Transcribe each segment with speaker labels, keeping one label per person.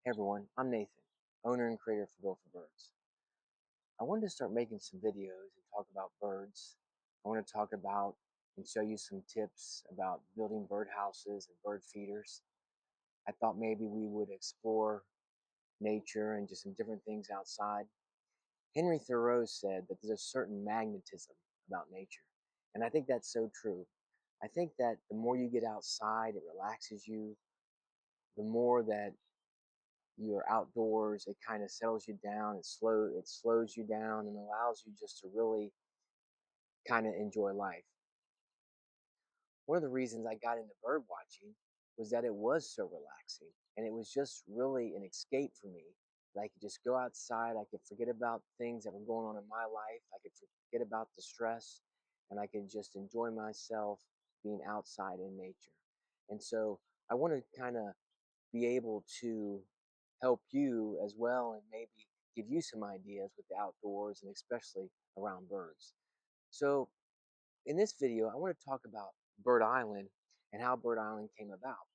Speaker 1: Hey everyone, I'm Nathan, owner and creator for Built for Birds. I wanted to start making some videos and talk about birds. I want to talk about and show you some tips about building birdhouses and bird feeders. I thought maybe we would explore nature and just some different things outside. Henry Thoreau said that there's a certain magnetism about nature, and I think that's so true. I think that the more you get outside, it relaxes you. The more that you're outdoors, it kind of settles you down. It slows you down and allows you just to really kind of enjoy life. One of the reasons I got into bird watching was that it was so relaxing and it was just really an escape for me. That I could just go outside, I could forget about things that were going on in my life, I could forget about the stress, and I could just enjoy myself being outside in nature. And so I want to kind of be able to help you as well and maybe give you some ideas with the outdoors and especially around birds. So in this video, I want to talk about Bird Island and how Bird Island came about.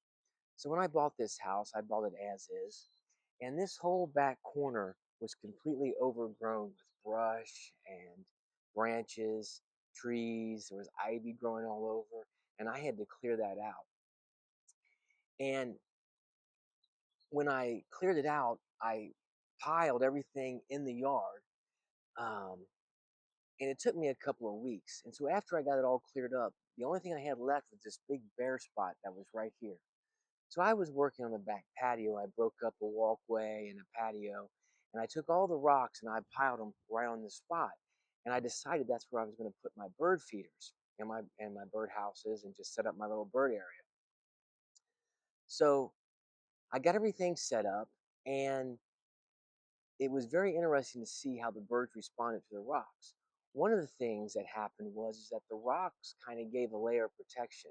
Speaker 1: So when I bought this house, I bought it as is, and this whole back corner was completely overgrown with brush and branches, trees. There was ivy growing all over, and I had to clear that out. And when I cleared it out, I piled everything in the yard. Um, and it took me a couple of weeks. And so after I got it all cleared up, the only thing I had left was this big bare spot that was right here. So I was working on the back patio. I broke up a walkway and a patio, and I took all the rocks and I piled them right on this spot. And I decided that's where I was going to put my bird feeders and my bird houses and just set up my little bird area. So I got everything set up, and it was very interesting to see how the birds responded to the rocks. One of the things that happened was that the rocks kind of gave a layer of protection.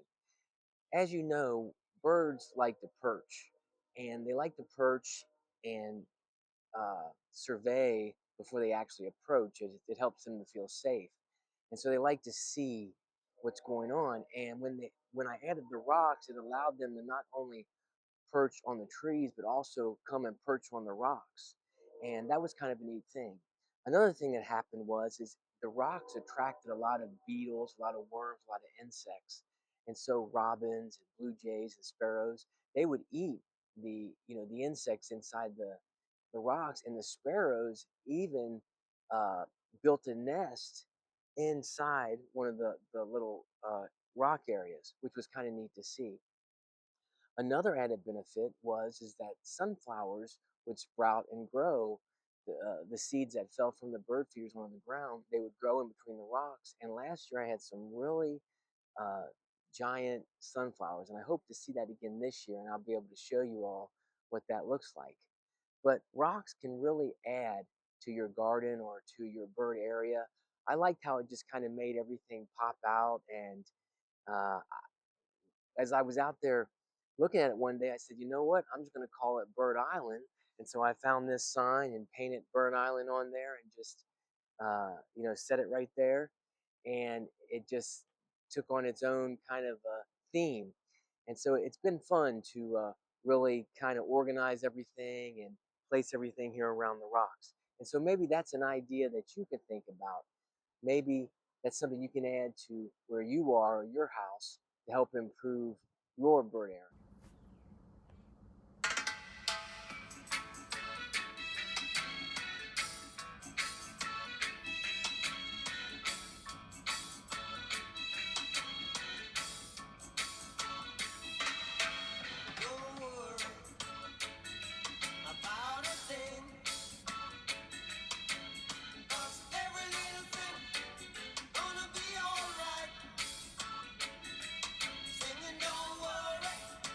Speaker 1: As you know, birds like to perch, and they like to perch and survey before they actually approach. It helps them to feel safe, and so they like to see what's going on. And when I added the rocks, it allowed them to not only perch on the trees, but also come and perch on the rocks. And that was kind of a neat thing. Another thing that happened was the rocks attracted a lot of beetles, a lot of worms, a lot of insects. And so robins and blue jays and sparrows, they would eat the insects inside the rocks, and the sparrows even uh, built a nest inside one of the little rock areas, which was kind of neat to see. Another added benefit was that sunflowers would sprout and grow. The seeds that fell from the bird feeders on the ground, they would grow in between the rocks. And last year I had some really uh, giant sunflowers, and I hope to see that again this year, and I'll be able to show you all what that looks like. But rocks can really add to your garden or to your bird area. I liked how it just kind of made everything pop out, and uh, as I was out there looking at it one day, I said, you know what? I'm just going to call it Bird Island. And so I found this sign and painted Bird Island on there and just, set it right there. And it just took on its own kind of theme. And so it's been fun to really kind of organize everything and place everything here around the rocks. And so maybe that's an idea that you can think about. Maybe that's something you can add to where you are or your house to help improve your bird area.
Speaker 2: Don't worry about a thing, 'cause every little thing gonna be alright. Singing, don't worry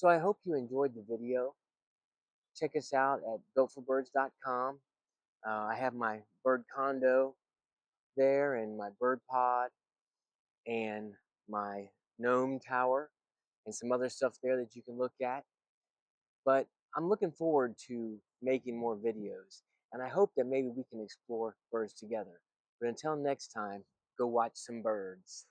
Speaker 1: So I hope you enjoyed the video. Check us out at builtforbirds.com. I have my bird condo there and my bird pod and my gnome tower and some other stuff there that you can look at. But I'm looking forward to making more videos, and I hope that maybe we can explore birds together. But until next time, go watch some birds.